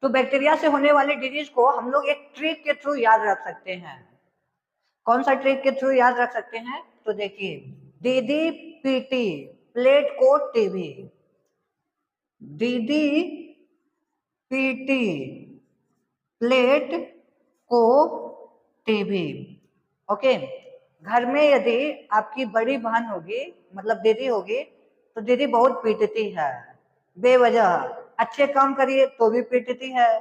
तो बैक्टीरिया से होने वाली डिजीज को हम लोग एक ट्रिक के थ्रू याद रख सकते हैं। कौन सा ट्रिक के थ्रू याद रख सकते हैं? तो देखिए, दीदी पीटी प्लेट को टीवी, दीदी पीटी प्लेट को टीवी। ओके, घर में यदि आपकी बड़ी बहन होगी, मतलब दीदी होगी, तो दीदी बहुत पीटती है बेवजह। अच्छे काम करिए तो भी पीटती है,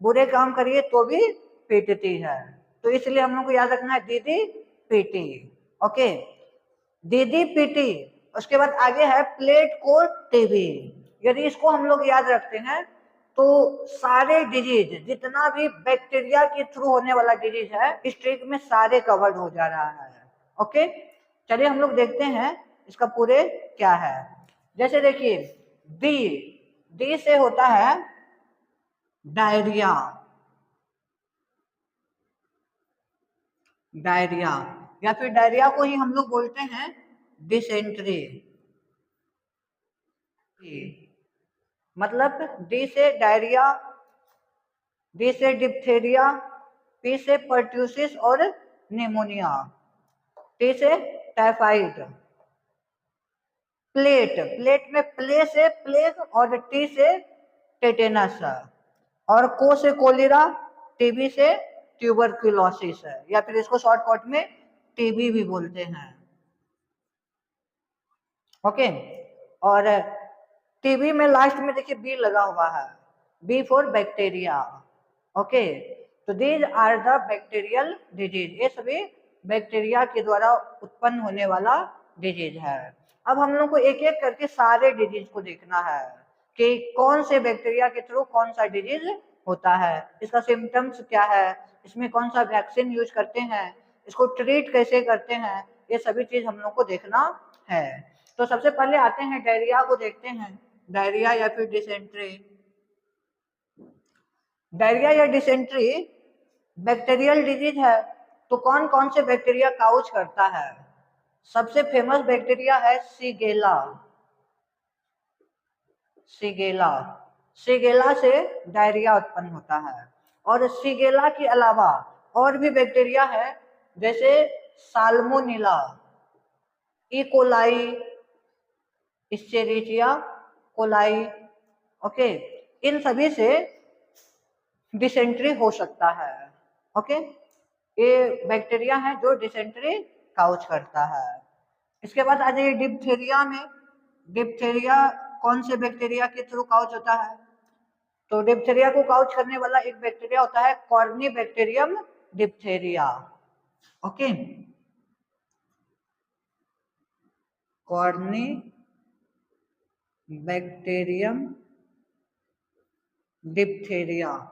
बुरे काम करिए तो भी पीटती है। तो इसलिए हम लोग को याद रखना है दीदी पीटी। ओके, दीदी पीटी, उसके बाद आगे है प्लेट को टीवी। यदि इसको हम लोग याद रखते हैं तो सारे डिजीज, जितना भी बैक्टीरिया के थ्रू होने वाला डिजीज है, इस ट्रिक में सारे कवर्ड हो जा रहा है। ओके, चलिए हम लोग देखते हैं इसका पूरे क्या है। जैसे देखिए, डी, डी से होता है डायरिया, डायरिया, या फिर डायरिया को ही हम लोग बोलते हैं डिसेंट्री। मतलब डी से डायरिया, डी से डिप्थेरिया, पी से पर्ट्यूसिस और निमोनिया, टी से टाइफाइड। प्लेट, प्लेट में प्ले से प्लेग और टी से टेटेनस, और को से कोलेरा, टीबी से ट्यूबरक्यूलोसिस है, या फिर इसको शॉर्टकट में टीबी भी बोलते हैं। ओके, और टीबी में लास्ट में देखिए बी लगा हुआ है, बी फॉर बैक्टीरिया। ओके, तो these are the bacterial disease, ये सभी बैक्टीरिया के द्वारा उत्पन्न होने वाला डिजीज है। अब हम लोग को एक एक करके सारे डिजीज को देखना है कि कौन से बैक्टीरिया के थ्रू कौन सा डिजीज होता है, इसका सिम्टम्स क्या है, इसमें कौन सा वैक्सीन यूज करते हैं, इसको ट्रीट कैसे करते हैं, ये सभी चीज हम लोग को देखना है। तो सबसे पहले आते हैं डायरिया को देखते हैं, डायरिया या फिर डिसेंट्री। डायरिया या डिसेंट्री बैक्टीरियल डिजीज है, तो कौन कौन से बैक्टीरिया काउच करता है? सबसे फेमस बैक्टीरिया है सीगेला, सीगेला, सीगेला से डायरिया उत्पन्न होता है। और सीगेला के अलावा और भी बैक्टीरिया है, जैसे साल्मोनेला, इकोलाई, इस्चेरिचिया कोलाई। ओके, इन सभी से डिसेंट्री हो सकता है। ओके, ये बैक्टीरिया है जो डिसेंट्री काउच करता है। इसके बाद आ जाइए डिप्थेरिया में। डिप्थेरिया कौन से बैक्टीरिया के थ्रू काउच होता है? तो डिप्थेरिया को काउच करने वाला एक बैक्टीरिया होता है Corynebacterium diphtheria. Okay, Corynebacterium diphtheria.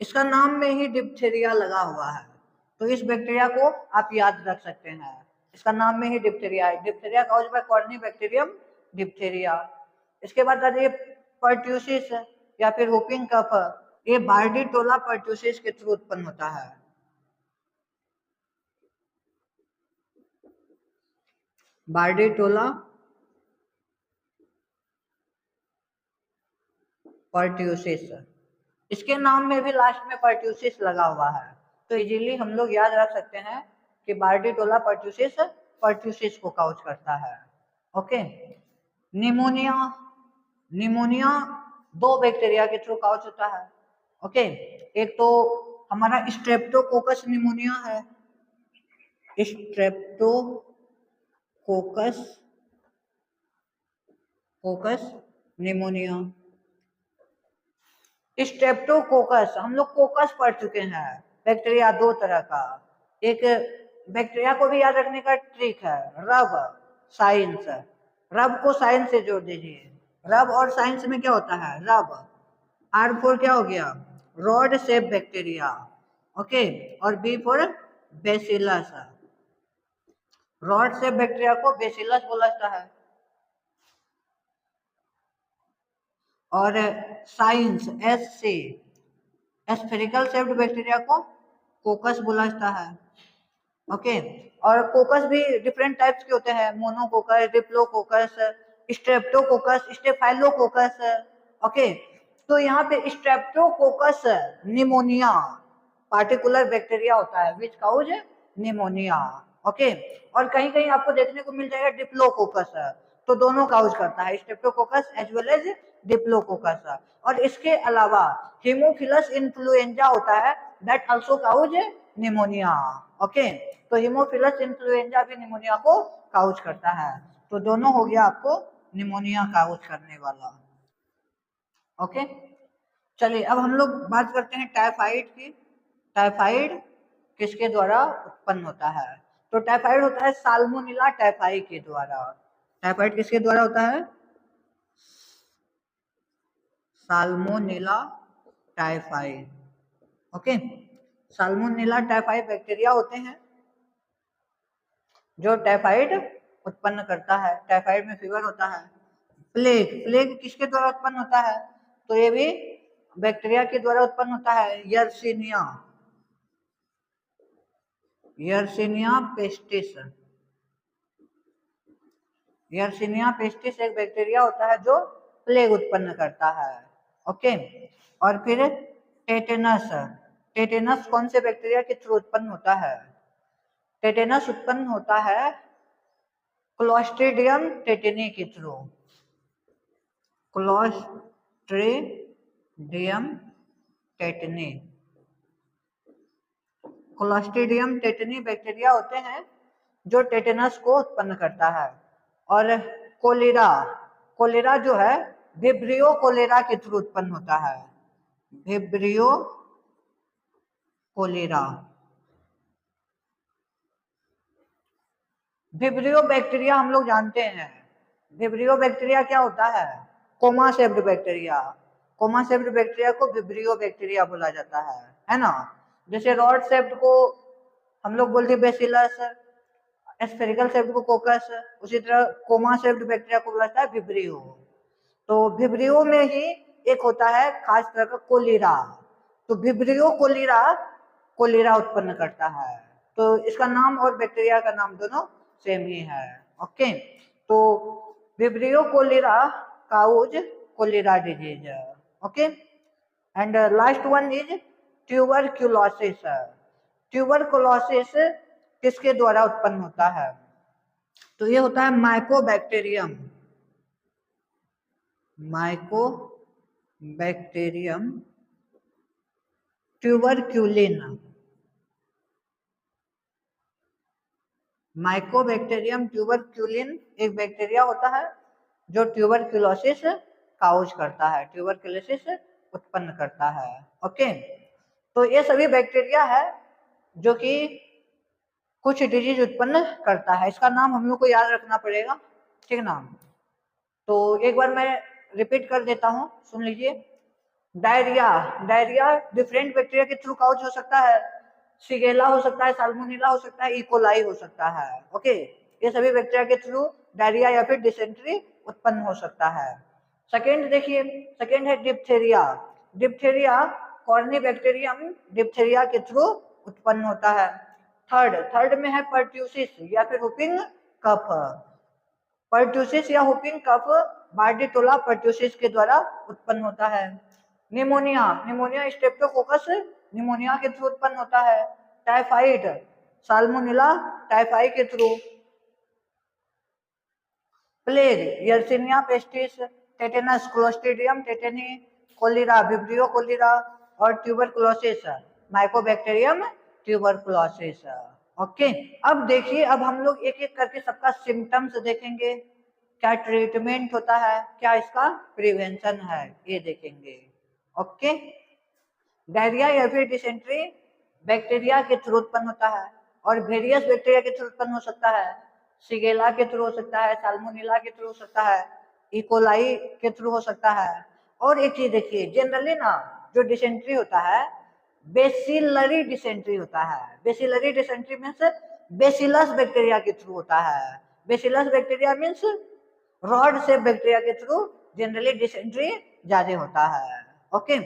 इसका नाम में ही डिप्थेरिया लगा हुआ है, तो इस बैक्टीरिया को आप याद रख सकते हैं। इसका नाम में ही डिप्थेरिया है, diphtheria caused bye Corynebacterium diphtheria. इसके बाद आ जाइए पर्ट्यूसिस या फिर व्होपिंग कफ, ये बार्डीटोला पर्ट्यूसिस के थ्रू उत्पन्न होता है। बार्डीटोला पर्ट्यूसिस, इसके नाम में भी लास्ट में पर्ट्यूसिस लगा हुआ है, तो इजीली हम लोग याद रख सकते हैं कि बार्डीटोला पर्ट्यूसिस पर्ट्यूसिस को काउच करता है। ओके, निमोनिया, निमोनिया दो बैक्टीरिया के थ्रू काउच होता है। ओके, एक तो हमारा स्ट्रेप्टोकोकस निमोनिया है, स्ट्रेप्टोकोकस कोकस निमोनिया। स्ट्रेप्टोकोकस, हम लोग कोकस पढ़ चुके हैं, बैक्टीरिया दो तरह का। एक बैक्टीरिया को भी याद रखने का ट्रिक है, रब साइंस, रब को साइंस से जोड़ दीजिए। रब और साइंस में क्या होता है? रब, आर फोर क्या हो गया? Rod shape bacteria. ओके, और B for bacillus, rod shape bacteria को बेसिलस बोला जाता है। और साइंस, एस से स्फेरिकल शेप्ड बैक्टीरिया को कोकस बोला जाता है। ओके, और कोकस भी डिफरेंट टाइप्स के होते हैं, monococcus, diplococcus, Streptococcus, staphylococcus. Okay, तो यहाँ पे स्ट्रेप्टोकोकस निमोनिया पार्टिकुलर बैक्टीरिया होता है विच काउज निमोनिया। ओके, और कहीं कहीं आपको देखने को मिल जाएगा डिप्लोकोकस, तो दोनों काउज करता है, streptococcus as well as diplococcus. और इसके अलावा हीमोफिलस इन्फ्लुएंजा होता है, that also cause pneumonia. Okay, तो हीमोफिलस इन्फ्लुएंजा भी निमोनिया को काउज करता है। तो दोनों हो गया आपको निमोनिया काउज करने वाला। ओके, चलिए अब हम लोग बात करते हैं टाइफाइड की। टाइफाइड किसके द्वारा उत्पन्न होता है? तो टाइफाइड होता है साल्मोनेला टाइफाई के द्वारा। टाइफाइड किसके द्वारा होता है? Salmonella typhi. Okay, salmonella typhi bacteria होते हैं जो टाइफाइड उत्पन्न करता है। टाइफाइड में फीवर होता है। प्लेग, प्लेग किसके द्वारा उत्पन्न होता है? तो ये भी बैक्टीरिया के द्वारा उत्पन्न होता है, yersinia, yersinia pestis. Yersinia pestis एक बैक्टीरिया होता है जो प्लेग उत्पन्न करता है। ओके, और फिर टेटेनस। टेटेनस कौन से बैक्टीरिया के थ्रू उत्पन्न होता है? टेटेनस उत्पन्न होता है क्लोस्ट्रीडियम टेटेनी के थ्रू। क्लोस्ट्रीडियम टेटेनी, क्लोस्ट्रीडियम टेटेनी बैक्टीरिया होते हैं जो टेटेनस को उत्पन्न करता है। और कोलेरा, कोलेरा जो है विब्रियो कोलेरा के थ्रू उत्पन्न होता है, विब्रियो कोलेरा। विब्रियो बैक्टीरिया हम लोग जानते हैं, विब्रियो बैक्टीरिया क्या होता है? Comma shaped bacteria. Comma shaped bacteria को विब्रियो बैक्टीरिया बोला जाता है ना। जैसे रॉड सेप्ड को हम लोग बोलते हैं बेसिलस, स्फेरिकल सेप्ड को कोकस, उसी तरह कोमा सेप्ड बैक्टीरिया को बोला जाता है विब्रियो। तो विब्रियो में ही एक होता है खास तरह का कोलेरा, तो विब्रियो कोलेरा कोलेरा उत्पन्न करता है। तो इसका नाम और बैक्टीरिया का नाम दोनों सेम ही है। ओके, तो vibrio cholera cause cholera disease. Okay, and last one is tuberculosis. Tuberculosis किसके द्वारा उत्पन्न होता है? तो ये होता है mycobacterium, mycobacterium tuberculin. Mycobacterium tuberculin एक बैक्टीरिया होता है जो ट्यूबरक्यूलोसिस काउज करता है, ट्यूबरक्यूलोसिस उत्पन्न करता है। ओके, तो ये सभी बैक्टीरिया है जो कि कुछ डिजीज उत्पन्न करता है। इसका नाम हम लोग को याद रखना पड़ेगा, ठीक ना। तो एक बार मैं रिपीट कर देता हूँ, सुन लीजिए। डायरिया, डायरिया डिफरेंट बैक्टीरिया के थ्रू काउज हो सकता है। शिगेला हो सकता है, साल्मोनेला हो सकता है, इकोलाई हो सकता है। ओके, ये सभी बैक्टीरिया के थ्रू डायरिया या फिर डिसेंट्री उत्पन्न हो सकता है। सेकेंड देखिए, सेकेंड है डिप्थेरिया। डिप्थेरिया कॉर्नीबैक्टीरियम डिप्थेरिया के थ्रू उत्पन्न होता है। थर्ड, थर्ड में है पर्ट्यूसिस या फिर हुपिंग कफ। पर्ट्यूसिस या हुपिंग कफ बार्डिटोला पर्ट्यूसिस के द्वारा उत्पन्न होता है। निमोनिया, निमोनिया स्ट्रेप्टोकोकस निमोनिया के थ्रू उत्पन्न होता है। टाइफाइड साल्मोनेला टाइफाई के through. Plague Yersinia pestis, tetanus Clostridium tetani, cholera Vibrio cholera, और ट्यूबरकुलोसिस माइकोबैक्टीरियम ट्यूबरकुलोसिस। ओके, अब देखिए, अब हम लोग एक एक करके सबका सिम्टम्स देखेंगे, क्या ट्रीटमेंट होता है, क्या इसका प्रिवेंशन है, ये देखेंगे। ओके, डायरिया या फिर डिसेंट्री बैक्टीरिया के थ्रू उत्पन्न होता है और वेरियस बैक्टीरिया के थ्रू उत्पन्न हो सकता है। शिगेला के थ्रू हो सकता है, साल्मोनेला के थ्रू हो सकता है, इकोलाई के थ्रू हो सकता है। और एक चीज देखिए, जनरली ना जो डिसेंट्री होता है बेसिलरी डिसेंट्री होता है। Bacillary dysentery means bacillus bacteria के थ्रू होता है। बेसिलस बैक्टीरिया मीन्स रॉड से बैक्टीरिया के थ्रू जनरली डिसेंट्री ज्यादा होता है। ओके,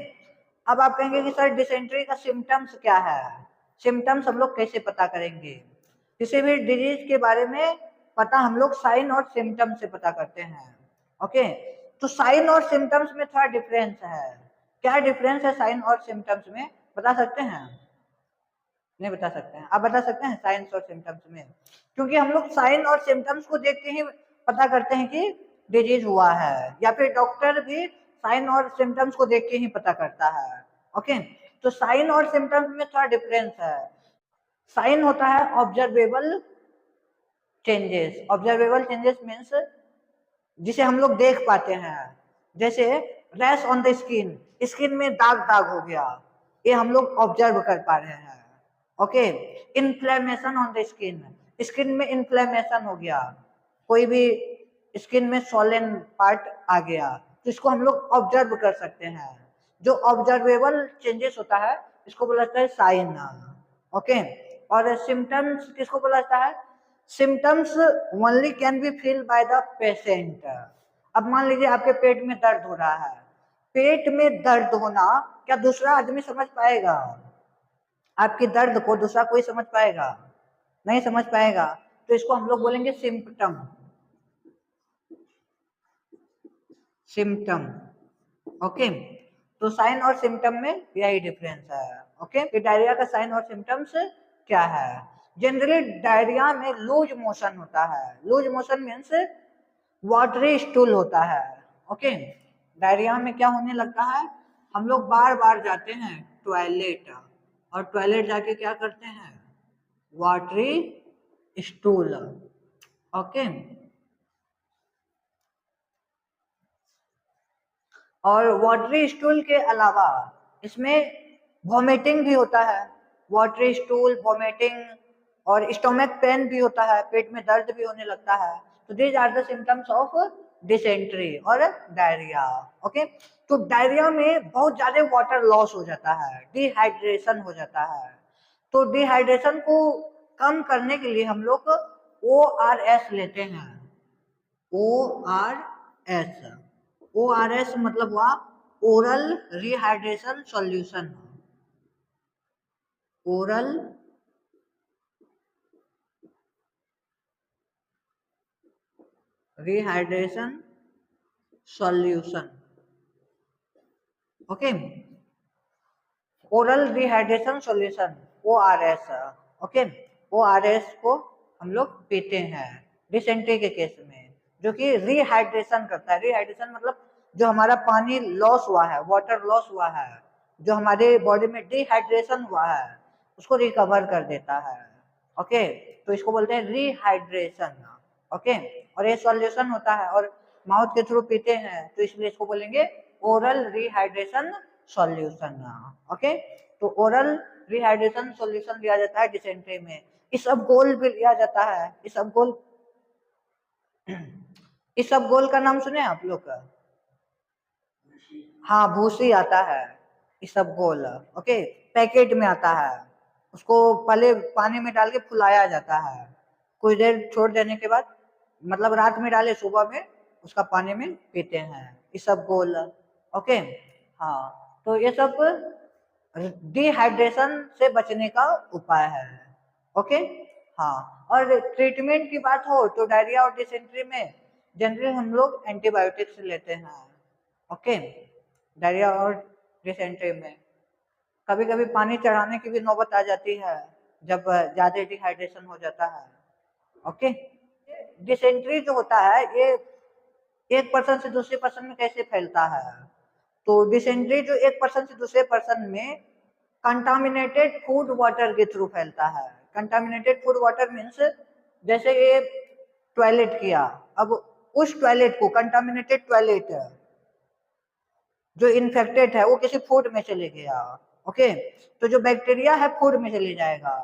अब आप कहेंगे कि सर डिसेंट्री का सिम्टम्स क्या है, सिम्टम्स हम लोग कैसे पता करेंगे? किसी भी डिजीज के बारे में पता हम लोग साइन और सिम्टम से पता करते हैं। ओके, तो साइन और सिम्टम्स में थोड़ा डिफरेंस है। क्या डिफरेंस है साइन और सिम्टम्स में, बता सकते हैं? नहीं बता सकते हैं, आप बता सकते हैं साइंस और सिम्टम्स में? क्योंकि हम लोग साइन और सिम्टम्स को देख के ही पता करते हैं कि डिजीज हुआ है, या फिर डॉक्टर भी साइन और सिम्टम्स को देख के ही पता करता है। ओके, तो साइन और सिम्टम्स में थोड़ा डिफरेंस है। साइन होता है observable changes. Observable changes means जिसे हम लोग देख पाते हैं, जैसे rash on the skin, skin में दाग दाग हो गया, ये हम लोग ऑब्जर्व कर पा रहे हैं। Okay, inflammation on the skin, skin में इन्फ्लेमेशन हो गया, कोई भी स्किन में सोलन पार्ट आ गया, तो इसको हम लोग ऑब्जर्व कर सकते हैं। जो ऑब्जर्वेबल चेंजेस होता है इसको बोला जाता है साइन। ओके, और सिम्टम्स किसको बोला जाता है? Symptoms only can be feel by the patient. अब मान लीजिए आपके पेट में दर्द हो रहा है, पेट में दर्द होना क्या दूसरा आदमी समझ पाएगा? आपकी दर्द को दूसरा कोई समझ पाएगा? नहीं समझ पाएगा, तो इसको हम लोग बोलेंगे सिम्पटम। सिम्पटम, ओके, तो साइन और सिम्पटम में यही डिफरेंस है। ओके, कि डायरिया का साइन और सिम्टम्स क्या है? जनरली डायरिया में लूज मोशन होता है। Loose motion means watery stool होता है। ओके, डायरिया में क्या होने लगता है, हम लोग बार बार जाते हैं टॉयलेट, और टॉयलेट जाके क्या करते हैं, वाटरी स्टूल। ओके, और वाटरी स्टूल के अलावा इसमें वॉमिटिंग भी होता है। वाटरी स्टूल, वॉमिटिंग और स्टोमक पेन भी होता है, पेट में दर्द भी होने लगता है। तो these are the symptoms of dysentery और डायरिया। ओके, तो डायरिया में बहुत ज्यादा वाटर लॉस हो जाता है, डिहाइड्रेशन हो जाता है। तो डिहाइड्रेशन को कम करने के लिए हम लोग ORS लेते हैं। ORS, ORS मतलब हुआ oral rehydration solution. Oral rehydration solution. Okay, oral rehydration solution, ORS। Okay, ORS को हम लोग पीते हैं डिसेंट्री के केस में, जो कि रिहाइड्रेशन करता है। रिहाइड्रेशन मतलब जो हमारा पानी लॉस हुआ है, वाटर लॉस हुआ है, जो हमारे बॉडी में डिहाइड्रेशन हुआ है, उसको रिकवर कर देता है। ओके, तो इसको बोलते हैं रिहाइड्रेशन। ओके, और ये सॉल्यूशन होता है और माउथ के थ्रू पीते हैं, तो इसलिए इसको बोलेंगे ओरल रिहाइड्रेशन सॉल्यूशन। ओके, तो ओरल रिहाइड्रेशन सॉल्यूशन लिया जाता है डिसेंट्री में। इसबगोल भी लिया जाता है। इसबगोल, इसबगोल का नाम सुने आप लोग का? हाँ, भूसी आता है इसबगोल। ओके, पैकेट में आता है, उसको पहले पानी में डाल के फुलाया जाता है, कुछ देर छोड़ देने के बाद, मतलब रात में डाले सुबह में उसका पानी में पीते हैं, इसबगोल। ओके, हाँ, तो ये सब डिहाइड्रेशन से बचने का उपाय है। ओके, हाँ, और ट्रीटमेंट की बात हो तो डायरिया और डिसेंट्री में जनरली हम लोग एंटीबायोटिक्स लेते हैं। ओके, डायरिया और डिसेंट्री में कभी कभी पानी चढ़ाने की भी नौबत आ जाती है जब ज्यादा डिहाइड्रेशन हो जाता है। ओके, डिसेंट्री जो होता है ये एक पर्सन से दूसरे पर्सन में कैसे फैलता है? तो डिसेंट्री जो एक पर्सन से दूसरे पर्सन में कंटामिनेटेड फूड वाटर के थ्रू फैलता है। कंटामिनेटेड फूड वाटर मीन्स जैसे ये टॉयलेट किया, अब उस टॉयलेट को, कंटामिनेटेड टॉयलेट जो इन्फेक्टेड है वो किसी फूड में चले गया। ओके, तो जो बैक्टीरिया है फूड में चले जाएगा,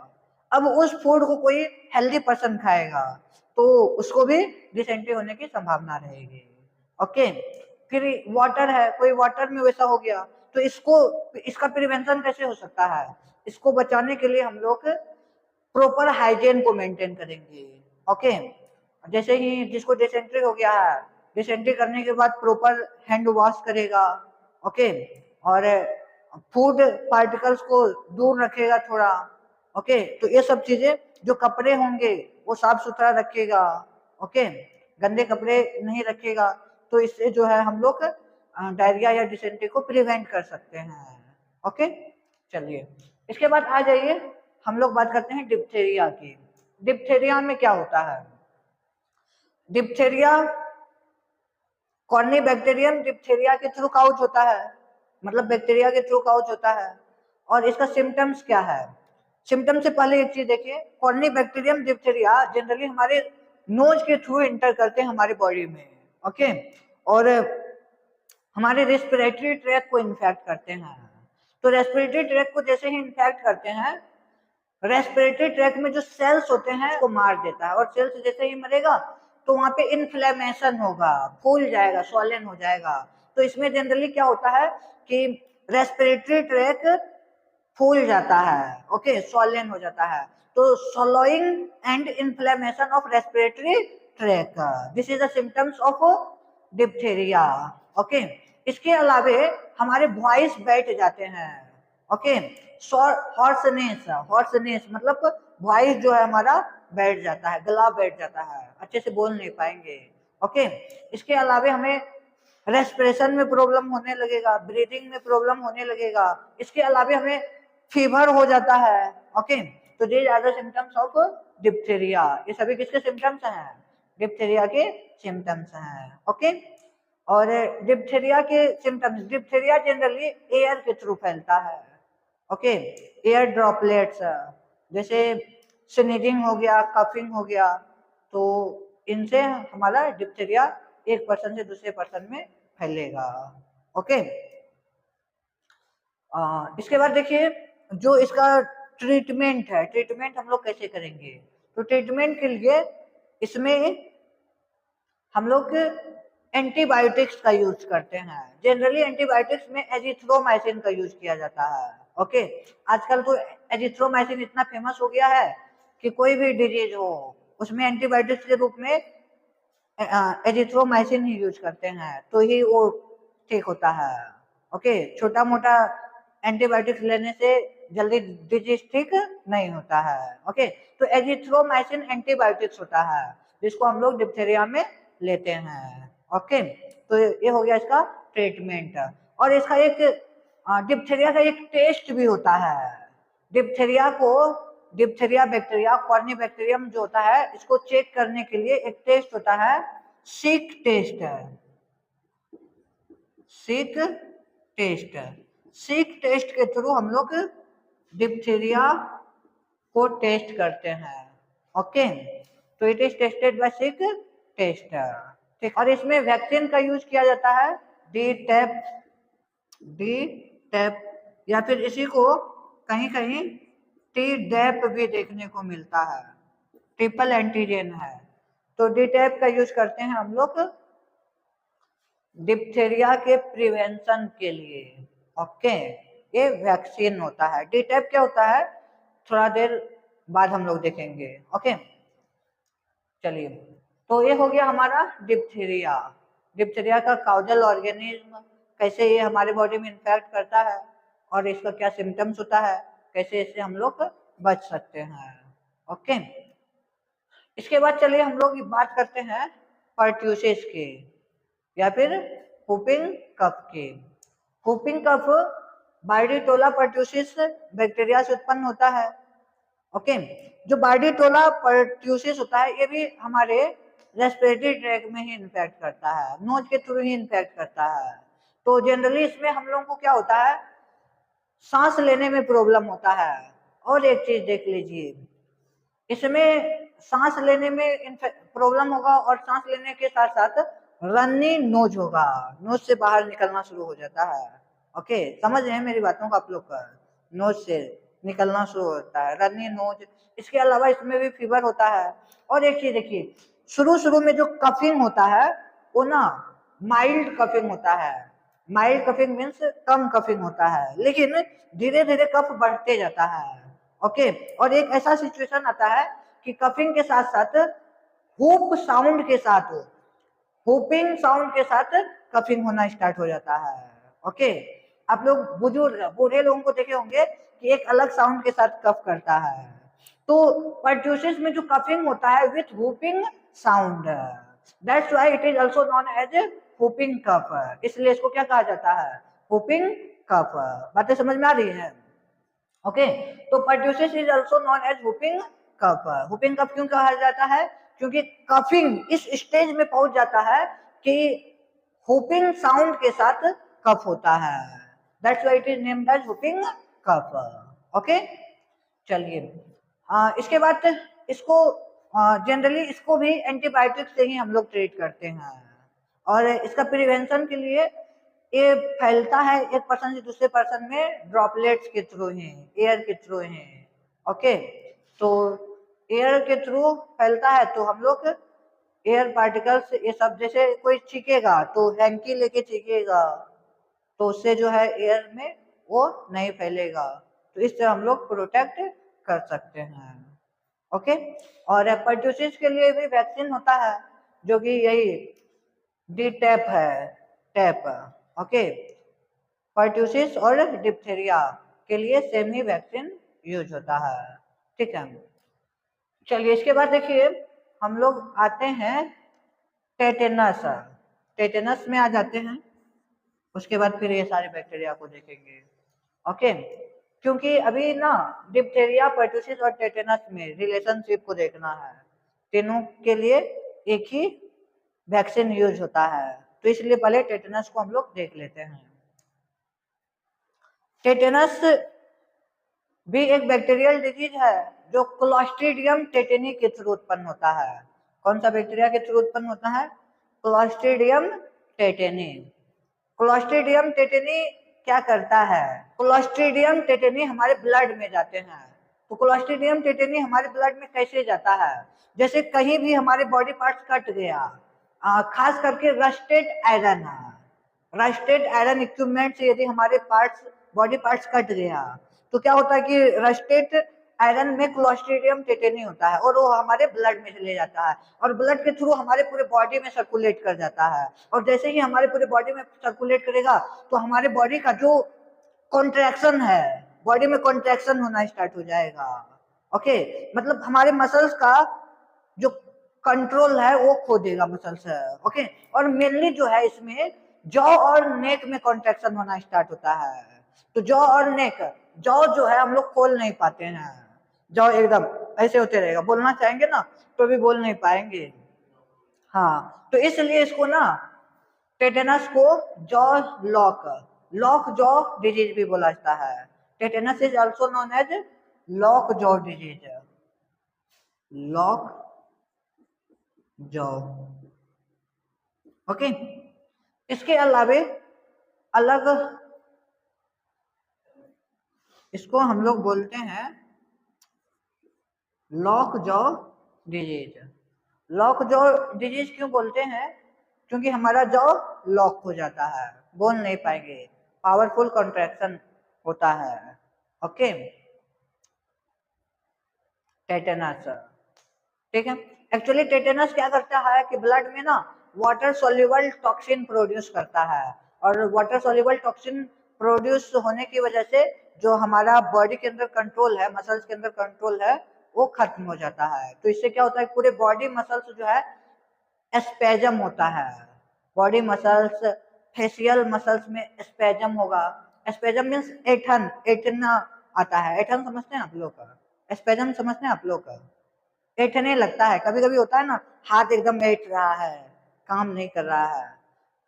अब उस फूड को कोई हेल्दी पर्सन खाएगा तो उसको भी डिसेंट्री होने की संभावना रहेगी। ओके, फिर वाटर है, कोई वाटर में वैसा हो गया, तो इसको, इसका प्रिवेंशन कैसे हो सकता है? इसको बचाने के लिए हम लोग प्रॉपर हाइजीन को मेंटेन करेंगे। ओके, जैसे ही जिसको डिसेंट्री हो गया है, डिसेंट्री करने के बाद प्रॉपर हैंड वॉश करेगा। ओके, और फूड पार्टिकल्स को दूर रखेगा थोड़ा। ओके, तो ये सब चीजें, जो कपड़े होंगे वो साफ सुथरा रखेगा। ओके, गंदे कपड़े नहीं रखेगा, तो इससे जो है हम लोग डायरिया या डिसेंट्री को प्रिवेंट कर सकते हैं। ओके, चलिए इसके बाद आ जाइए, हम लोग बात करते हैं डिप्थेरिया की। डिप्थेरिया में क्या होता है? डिप्थेरिया कॉर्नीबैक्टीरियम डिप्थेरिया के थ्रू काउच होता है, मतलब बैक्टीरिया के थ्रू काउच होता है। और इसका सिम्टम्स क्या है? सिम्टम से पहले एक चीज देखिए, कॉर्नीबैक्टीरियम डिप्थेरिया जनरली हमारे नोज के थ्रू एंटर करते हैं हमारे बॉडी में। ओके, और हमारे रेस्पिरेटरी ट्रैक को इन्फेक्ट करते हैं। तो रेस्पिरेटरी ट्रैक को जैसे ही इन्फेक्ट करते हैं, रेस्पिरेटरी ट्रैक में जो सेल्स होते हैं वो मार देता है, और सेल्स जैसे ही मरेगा तो वहां पे इन्फ्लेमेशन होगा, फूल जाएगा, स्वॉलन हो जाएगा। तो इसमें जनरली क्या होता है कि रेस्पिरेटरी ट्रैक फूल जाता है, ओके, स्वॉलन हो जाता है। तो swallowing and inflammation of respiratory tract, this is the symptoms of diphtheria. Okay, इसके अलावे हमारे वॉइस बैठ जाते हैं। ओके, हॉर्सनेस, हॉर्सनेस मतलब वॉइस जो है हमारा बैठ जाता है, गला बैठ जाता है, अच्छे से बोल नहीं पाएंगे। ओके, इसके अलावे हमें रेस्पिरेशन में प्रॉब्लम होने लगेगा, ब्रीदिंग में प्रॉब्लम होने लगेगा। इसके अलावे हमें फीवर हो जाता है। ओके, तो ये ज्यादा सिम्टम्स ऑफ डिप्थेरिया, ये सभी किसके सिम्टम्स हैं? डिप्थेरिया के सिम्टम्स हैं। ओके, और डिप्थेरिया के सिम्टम्स, डिप्थेरिया जनरली एयर के थ्रू फैलता है। ओके, एयर ड्रॉपलेट्स, जैसे स्नीजिंग हो गया, कफिंग हो गया, तो इनसे हमारा डिप्थेरिया एक पर्सन से दूसरे पर्सन में फैलेगा। ओके, इसके बाद देखिए जो इसका ट्रीटमेंट है, ट्रीटमेंट हम लोग कैसे करेंगे? तो ट्रीटमेंट के लिए इसमें हम लोग एंटीबायोटिक्स का यूज करते हैं। जनरली एंटीबायोटिक्स में एजिथ्रोमाइसिन का यूज किया जाता है। ओके, आजकल तो एजिथ्रोमाइसिन इतना फेमस हो गया है कि कोई भी डिजीज हो उसमें एंटीबायोटिक्स के रूप में एजिथ्रोमाइसिन ही यूज करते हैं, तो ही वो ठीक होता है। ओके, छोटा मोटा एंटीबायोटिक्स लेने से जल्दी डिजीज ठीक नहीं होता है। ओके, तो एजिथ्रोमाइसिन एंटीबायोटिक्स होता है जिसको हम लोग डिप्थेरिया में लेते हैं। ओके, तो ये हो गया इसका ट्रीटमेंट। और इसका एक डिप्थेरिया का एक टेस्ट भी होता है। डिप्थेरिया को, डिप्थेरिया बैक्टीरिया, कॉर्नीबैक्टीरियम जो होता है, इसको चेक करने के लिए एक टेस्ट होता है, Schick test. Schick test, Schick test के थ्रू हम लोग डिप्थेरिया को टेस्ट करते हैं। ओके, तो it is tested by Schick test. ठीक, और इसमें वैक्सीन का यूज किया जाता है, डी टैप, डी टैप, या फिर इसी को कहीं कहीं टी डैप भी देखने को मिलता है, ट्रिपल एंटीजन है। तो डी टैप का यूज करते हैं हम लोग डिप्थेरिया के प्रिवेंशन के लिए। ओके, ये वैक्सीन होता है। डी टैप क्या होता है थोड़ा देर बाद हम लोग देखेंगे। ओके, चलिए, तो ये हो गया हमारा डिप्थेरिया। डिप्थेरिया का काउजल ऑर्गेनिज्म, कैसे ये हमारे बॉडी में इन्फेक्ट करता है और इसका क्या सिम्टम्स होता है, कैसे इससे हम लोग बच सकते हैं। ओके, इसके बाद चलिए हम लोग बात करते हैं पर्ट्यूसिस की, या फिर whooping कफ की। whooping कफ बार्डिटोला पर्ट्यूसिस बैक्टीरिया से उत्पन्न होता है। ओके, जो बार्डिटोला पर्ट्यूसिस होता है ये भी हमारे रेस्पिरेटरी ट्रैक में ही इन्फेक्ट करता है, नोज के थ्रू ही इन्फेक्ट करता है। तो जनरली इसमें हम लोगों को क्या होता है, सांस लेने में प्रॉब्लम होता है। और एक चीज देख लीजिए, इसमें सांस लेने में प्रॉब्लम होगा और सांस लेने के साथ साथ रन्नी नोज होगा, नोज से बाहर निकलना शुरू हो जाता है। ओके, समझ रहे हैं मेरी बातों को आप लोग? नोज से निकलना शुरू होता है, रन्नी नोज। इसके अलावा इसमें भी फीवर होता है। और एक चीज देखिए, शुरू शुरू में जो कफिंग होता है वो ना माइल्ड कफिंग होता है। माइल्ड कफिंग मीन्स कम कफिंग होता है, लेकिन धीरे धीरे कफ बढ़ते जाता है। ओके, और एक ऐसा सिचुएशन आता है कि कफिंग के साथ साथ हुप साउंड के साथ, हुपिंग साउंड के साथ कफिंग होना स्टार्ट हो जाता है। ओके, आप लोग बुजुर्ग बूढ़े लोगों को देखे होंगे कि एक अलग साउंड के साथ कफ करता है। तो पर्ट्यूसिस में जो कफिंग होता है with whooping sound, that's why it is also known as whooping cough, इसलिए इसको क्या कहा जाता है, whooping cough। बातें समझ में आ रही है? ओके, तो pertussis is also known as whooping cough। whooping cough क्यों कहा जाता है? क्योंकि कफिंग इस स्टेज में पहुंच जाता है कि whooping साउंड के साथ कफ होता है, that's why it is named as whooping cough। Okay, चलिए इसके बाद इसको जनरली इसको भी एंटीबायोटिक से ही हम लोग ट्रीट करते हैं, और इसका प्रिवेंशन के लिए ये फैलता है एक पर्सन से दूसरे पर्सन में ड्रॉपलेट्स के थ्रू ही, एयर के थ्रू ही। ओके, तो एयर के थ्रू फैलता है, तो हम लोग एयर पार्टिकल्स ये सब, जैसे कोई छींकेगा तो हैंकी लेके छींकेगा, तो उससे जो है एयर में वो नहीं फैलेगा, तो इससे हम लोग प्रोटेक्ट कर सकते हैं। ओके, और पर्टूसिस के लिए भी वैक्सीन होता है, जो कि यही डी टैप है, टैप। ओके, पर्टूसिस और डिप्थेरिया के लिए सेम ही वैक्सीन यूज होता है, ठीक है। चलिए इसके बाद देखिए हम लोग आते हैं टेटेनस। टेटेनस में आ जाते हैं, उसके बाद फिर ये सारे बैक्टीरिया को देखेंगे। ओके, क्योंकि अभी ना डिप्थेरिया, पर्टूसिस और टेटेनस में रिलेशनशिप को देखना है, तीनों के लिए एक ही वैक्सीन यूज होता है, तो इसलिए पहले टेटेनस को हम लोग देख लेते हैं। टेटेनस भी एक बैक्टीरियल डिजीज है जो क्लोस्ट्रीडियम टेटेनी के थ्रू उत्पन्न होता है। कौन सा बैक्टीरिया के थ्रू उत्पन्न होता है? क्लोस्ट्रीडियम टेटेनी। क्लोस्ट्रीडियम टेटेनी क्या करता है? क्लोस्ट्रीडियम टेटेनी हमारे ब्लड में जाते हैं। तो क्लोस्ट्रीडियम टेटेनी हमारे ब्लड में कैसे जाता है? जैसे कहीं भी हमारे बॉडी पार्ट्स कट गया, खास करके रस्टेड आयरन इक्विपमेंट से यदि हमारे बॉडी पार्ट्स कट गया, तो क्या होता है कि रस्टेड आयरन में क्लोस्ट्रीडियम टेटेनी होता है और वो हमारे ब्लड में चले जाता है और ब्लड के थ्रू हमारे पूरे बॉडी में सर्कुलेट कर जाता है। और जैसे ही हमारे पूरे बॉडी में सर्कुलेट करेगा तो हमारे बॉडी का जो कॉन्ट्रैक्शन है, बॉडी में कॉन्ट्रैक्शन होना स्टार्ट हो जाएगा। ओके, मतलब हमारे मसल्स का जो कंट्रोल है वो खो देगा मसल्स। ओके, और मेनली जो है इसमें जॉ और नेक में कॉन्ट्रैक्शन होना स्टार्ट होता है। तो जॉ और नेक, जॉ जो है हम लोग खोल नहीं पाते हैं, जॉ एकदम ऐसे होते रहेगा, बोलना चाहेंगे ना तो भी बोल नहीं पाएंगे। हाँ, तो इसलिए इसको ना टेटेनस को जॉ लॉक जॉ डिजीज भी बोला जाता है। Tetanus is also known as lock jaw disease, lock jaw. Okay, इसके अलावे अलग इसको हम लोग बोलते हैं lock jaw disease. Lock jaw disease क्यों बोलते हैं? क्योंकि हमारा जॉ लॉक हो जाता है, बोल नहीं पाएंगे, पावरफुल कॉन्ट्रैक्शन होता है। ओके, टेटेनस, ठीक है। एक्चुअली टेटेनस क्या करता है कि ब्लड में ना वाटर सोल्यूबल टॉक्सिन प्रोड्यूस करता है, और वाटर सोल्यूबल टॉक्सिन प्रोड्यूस होने की वजह से जो हमारा बॉडी के अंदर कंट्रोल है, मसल्स के अंदर कंट्रोल है, वो खत्म हो जाता है। तो इससे क्या होता है, पूरे बॉडी मसल्स जो है स्पैजम होता है, बॉडी मसल्स, फेशियल मसल्स में स्पैजम होगा। स्पैजम मीन्स ऐठना आता है, ऐठन समझते हैं आप लोग का? स्पैजम समझते हैं आप लोग का? ऐठने लगता है, कभी कभी होता है ना, हाथ एकदम ऐठ रहा है, काम नहीं कर रहा है,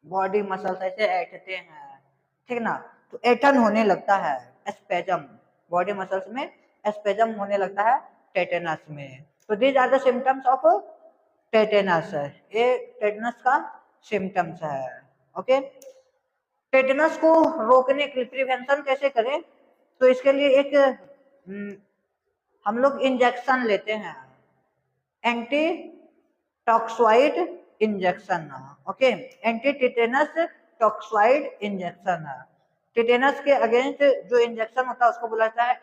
बॉडी मसल्स ऐसे ऐठते हैं, ठीक ना, तो ऐठन होने लगता है, स्पैजम, बॉडी मसल्स में स्पैजम होने लगता है टेटेनस में। तो these are the symptoms of tetanus, ये टेटेनस का सिम्टम्स है। ओके, टेटेनस को रोकने के लिए प्रिवेंशन कैसे करें? तो इसके लिए एक हम लोग इंजेक्शन लेते हैं, anti toxoid injection. Okay, anti tetanus toxoid injection. Tetanus के अगेंस्ट जो इंजेक्शन होता है उसको बोला जाता है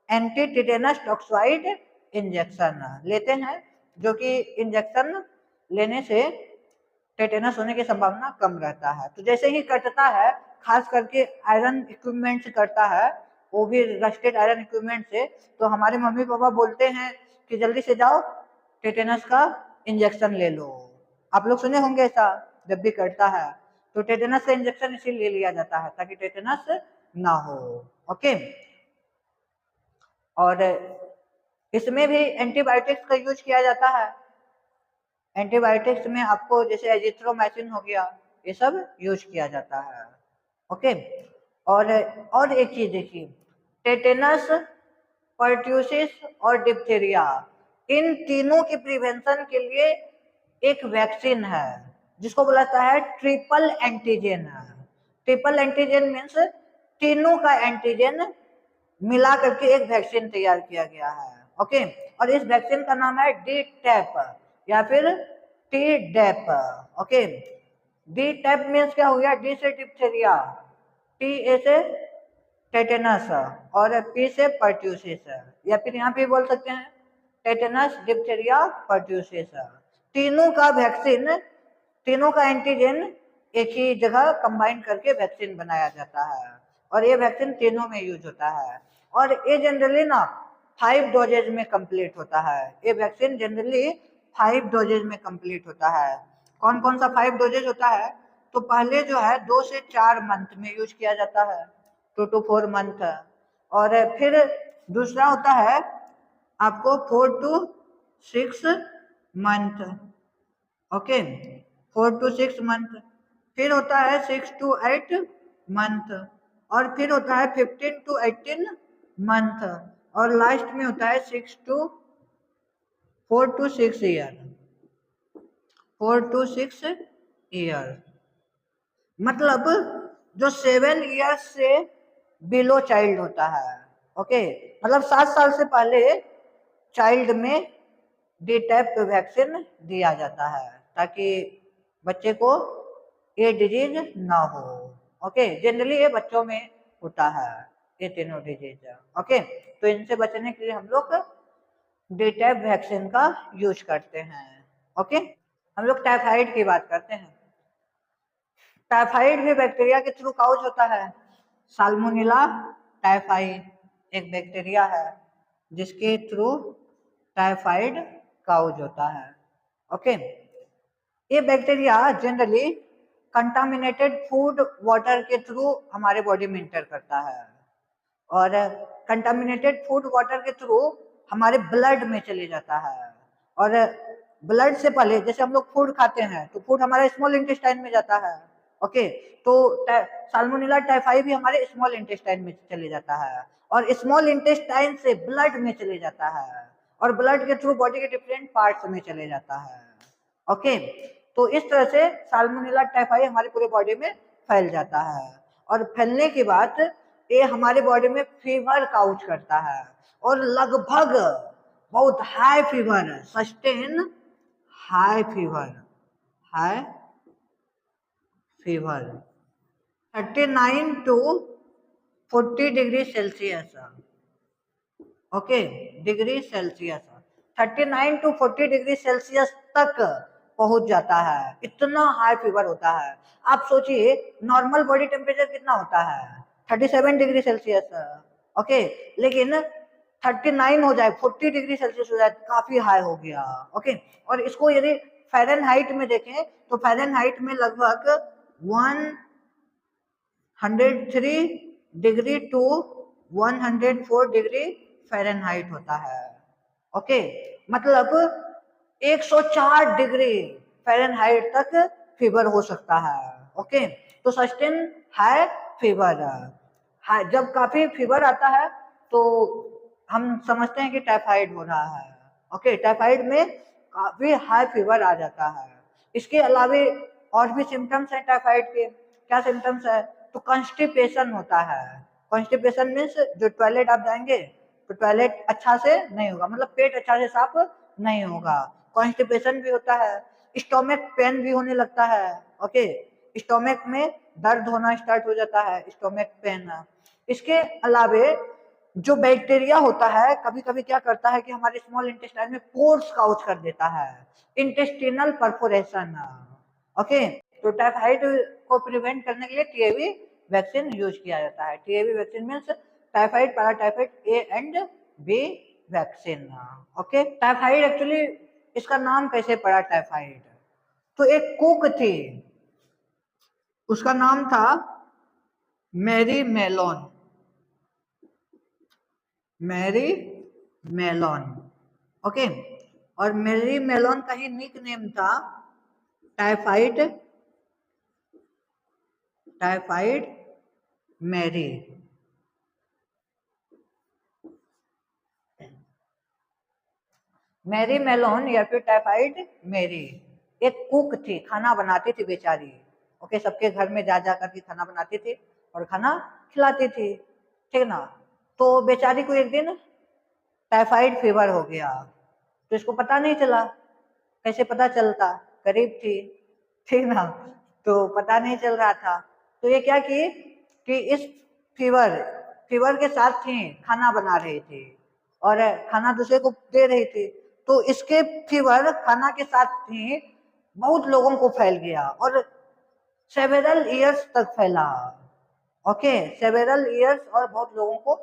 एंटी टिटेनस टॉक्सोइड इंजेक्शन लेते हैं, जो कि इंजेक्शन लेने से टेटेनस होने की संभावना कम रहता है। तो जैसे ही कटता है, खास करके आयरन इक्विपमेंट से कटता है, वो भी रस्टेड आयरन इक्विपमेंट से, तो हमारे मम्मी पापा बोलते हैं कि जल्दी से जाओ टेटेनस का इंजेक्शन ले लो। आप लोग सुने होंगे ऐसा, जब भी कटता है तो टेटेनस का इंजेक्शन इसीलिए लिया जाता है ताकि टेटेनस ना हो। ओके, और इसमें भी एंटीबायोटिक्स का यूज किया जाता है। एंटीबायोटिक्स में आपको जैसे एजिथ्रोमाइसिन हो गया, ये सब यूज किया जाता है। ओके, और एक चीज देखिए, टेटेनस, पर्ट्यूसिस और डिप्थीरिया, इन तीनों की प्रिवेंशन के लिए एक वैक्सीन है जिसको बोला जाता है triple antigen. Triple antigen means तीनों का एंटीजन मिला करके एक वैक्सीन तैयार किया गया है। ओके, और इस वैक्सीन का नाम है डी टैप या फिर T dap. Okay, D tap means क्या हो गया, डी से डिप्थीरिया, टी ए से टेटेनस और पी से पर्ट्यूसिस, या फिर यहाँ पे बोल सकते हैं टेटेनस, डिप्थीरिया, पर्ट्यूसिस। तीनों का वैक्सीन, तीनों का एंटीजन एक ही जगह कंबाइन करके वैक्सीन बनाया जाता है और ये वैक्सीन तीनों में यूज होता है। और ये जनरली ना 5 डोजेज में कंप्लीट होता है। ये वैक्सीन जनरली 5 डोजेज में कंप्लीट होता है। कौन कौन सा 5 डोजेज होता है? तो पहले जो है 2 से 4 मंथ में यूज किया जाता है, 2 to 4 मंथ। और फिर दूसरा होता है आपको 4 to 6 month. Okay, 4 to 6 month. फिर होता है 6 to 8 मंथ, और फिर होता है 15 to 18 मंथ, और लास्ट में होता है 4 to 6 ईयर। 4 to 6 ईयर मतलब जो 7 ईयर्स से बिलो चाइल्ड होता है। ओके, मतलब 7 साल से पहले चाइल्ड में डी टैप वैक्सीन दिया जाता है ताकि बच्चे को ये डिजीज ना हो। ओके, जनरली ये बच्चों में होता है ये तीनों डिजीज। ओके, तो इनसे बचने के लिए हम लोग डी टैप वैक्सीन का यूज करते हैं। ओके, हम लोग टाइफाइड की बात करते हैं। टाइफाइड भी बैक्टीरिया के थ्रू काउज होता है। साल्मोनेला टाइफाई एक बैक्टीरिया है जिसके थ्रू टाइफाइड काउज होता है। ओके, ये bacteria generally contaminated food water के थ्रू हमारे बॉडी में इंटर करता है, और कंटामिनेटेड फूड वाटर के थ्रू हमारे ब्लड में चले जाता है। और ब्लड से पहले जैसे हम लोग फूड खाते हैं तो फूड हमारे स्मॉल इंटेस्टाइन में जाता है। ओके, तो साल्मोनेला टाइफाई भी हमारे स्मॉल इंटेस्टाइन में चले जाता है, और स्मॉल इंटेस्टाइन से ब्लड में चले जाता है, और ब्लड के थ्रू बॉडी के डिफरेंट पार्ट्स में चले जाता है। ओके, तो इस तरह से साल्मोनेला टाइफाई हमारी पूरे बॉडी में फैल जाता है, और फैलने के बाद ये हमारे बॉडी में फीवर काउज करता है, और लगभग बहुत high fever, sustain high fever, high fever 39 to 40 degree Celsius. Okay, degree Celsius 39 to 40 degree Celsius तक पहुंच जाता है, इतना हाई फीवर होता है। आप सोचिए नॉर्मल बॉडी टेम्परेचर कितना होता है, 37 डिग्री सेल्सियस। ओके, लेकिन 39 हो जाए, 40 डिग्री सेल्सियस हो जाए, काफी हाई हो गया। ओके, और इसको यदि फ़ारेनहाइट में देखें तो फ़ारेनहाइट में लगभग 103 डिग्री टू 104 डिग्री फ़ारेनहाइट होता है। ओके, मतलब 104 डिग्री फ़ारेनहाइट तक फीवर हो सकता है। ओके, तो सस्टेन हाई फीवर, जब काफी फीवर आता है तो हम समझते हैं कि टाइफाइड हो रहा है। ओके, टाइफाइड में काफी हाई फीवर आ जाता है। इसके अलावे और भी सिम्टम्स हैं टाइफाइड के। क्या सिम्टम्स है? तो कॉन्स्टिपेशन होता है। कॉन्स्टिपेशन मीन्स जो टॉयलेट आप जाएंगे तो टॉयलेट अच्छा से नहीं होगा, मतलब पेट अच्छा से साफ नहीं होगा। कॉन्स्टिपेशन भी होता है, स्टोमक पेन भी होने लगता है। ओके, स्टोमक में दर्द होना स्टार्ट हो जाता है, स्टोमक पेन। इसके अलावे जो बैक्टीरिया होता है कभी कभी क्या करता है कि हमारे स्मॉल इंटेस्टाइन में पोर्स काउज कर देता है, इंटेस्टिनल परफोरेशन। ओके, तो टाइफाइड को प्रिवेंट करने के लिए टीएवी वैक्सीन यूज किया जाता है। TAV vaccine means typhoid paratyphoid A and B vaccine. Okay, typhoid actually इसका नाम कैसे पड़ा टाइफाइड? तो एक कुक थी, उसका नाम था Mary Mallon. Mary Mallon, okay. और मैरी मेलोन का ही निक नेम था typhoid, typhoid Mary. Mary Mallon या फिर टाइफाइड मैरी एक कुक थी, खाना बनाती थी बेचारी। ओके, सबके घर में जा जा करके खाना बनाती थी और खाना खिलाती थी, ठीक ना। तो बेचारी को एक दिन टाइफाइड फीवर हो गया, तो इसको पता नहीं चला। कैसे पता चलता, गरीब थी, ठीक ना, तो पता नहीं चल रहा था। तो ये क्या कि इस फीवर फीवर के साथ थी, खाना बना रही थी और खाना दूसरे को दे रही थी। तो इसके फीवर खाना के साथ थी, बहुत लोगों को फैल गया और सेवेरल ईयर्स तक फैला। ओके, सेवेरल ईयर्स और बहुत लोगों को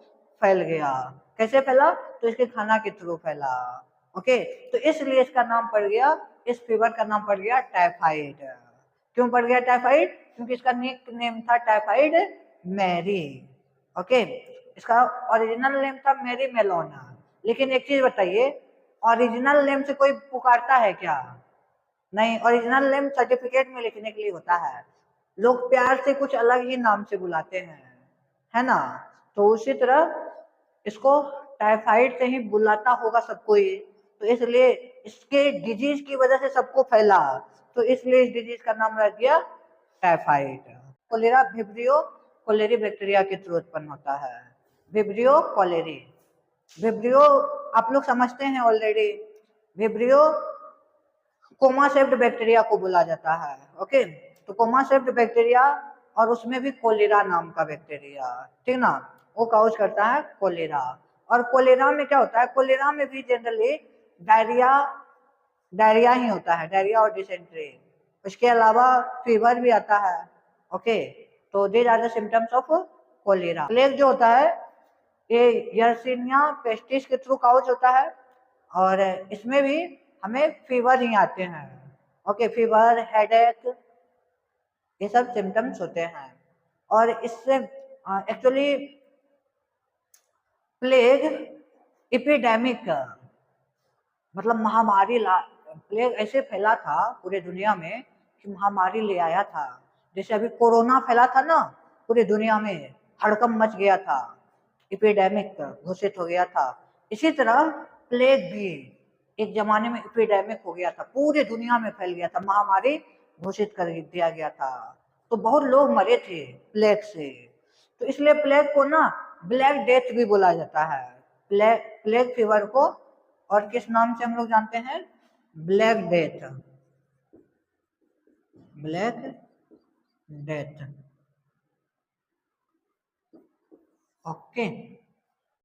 फैल गया। कैसे फैला, तो इसके खाना के थ्रू फैला। ओके, तो इसलिए इसका नाम पड़ गया, इस फीवर का नाम पड़ गया टाइफाइड। क्यों पड़ गया टाइफाइड, क्योंकि इसका निक नेम था टाइफाइड मैरी। ओके, इसका ओरिजिनल नेम था मैरी मेलोना। लेकिन एक चीज बताइए, ओरिजिनल नेम से कोई पुकारता है क्या? नहीं, ओरिजिनल नेम सर्टिफिकेट में लिखने के लिए होता है। लोग प्यार से कुछ अलग ही नाम से बुलाते हैं, है ना। तो उसी तरह इसको टाइफाइड से ही बुलाता होगा सबको ये, तो इसलिए इसके डिजीज की वजह से सबको फैला, तो इसलिए इस डिजीज का नाम रख दिया typhoid. Cholera vibrio cholerae bacteria के थ्रू उत्पन्न होता है। विब्रियो कोलेरी, विब्रियो आप लोग समझते हैं already. Vibrio comma shaped bacteria को बोला जाता है। ओके, तो कोमा सेप्ड बैक्टीरिया और उसमें भी कोलेरा नाम का बैक्टीरिया, ठीक ना, वो काउज करता है कोलेरा। और कोलेरा में क्या होता है, कोलेरा में भी जनरली डायरिया डायरिया ही होता है, डायरिया और डिसेंट्री। उसके अलावा फीवर भी आता है। ओके, तो these are the symptoms of cholera. Plague जो होता है ये यर्सिनिया पेस्टिस के थ्रू काउज होता है और इसमें भी हमें फीवर ही आते हैं। ओके, फीवर, हेडेक, ये सब सिम्टम्स होते हैं। और इससे एक्चुअली प्लेग एपिडेमिक, मतलब महामारी ला, प्लेग ऐसे फैला था पूरे दुनिया में कि महामारी ले आया था। जैसे अभी कोरोना फैला था ना, पूरी दुनिया में हड़कंप मच गया था, एपिडेमिक घोषित हो गया था। इसी तरह प्लेग भी एक जमाने में एपिडेमिक हो गया था, पूरे दुनिया में फैल गया था, महामारी घोषित कर दिया गया था। तो बहुत लोग मरे थे प्लेग से। तो इसलिए प्लेग को ना ब्लैक डेथ भी बोला जाता है। प्लेग फीवर को और किस नाम से हम लोग जानते हैं, black death, black death. Okay,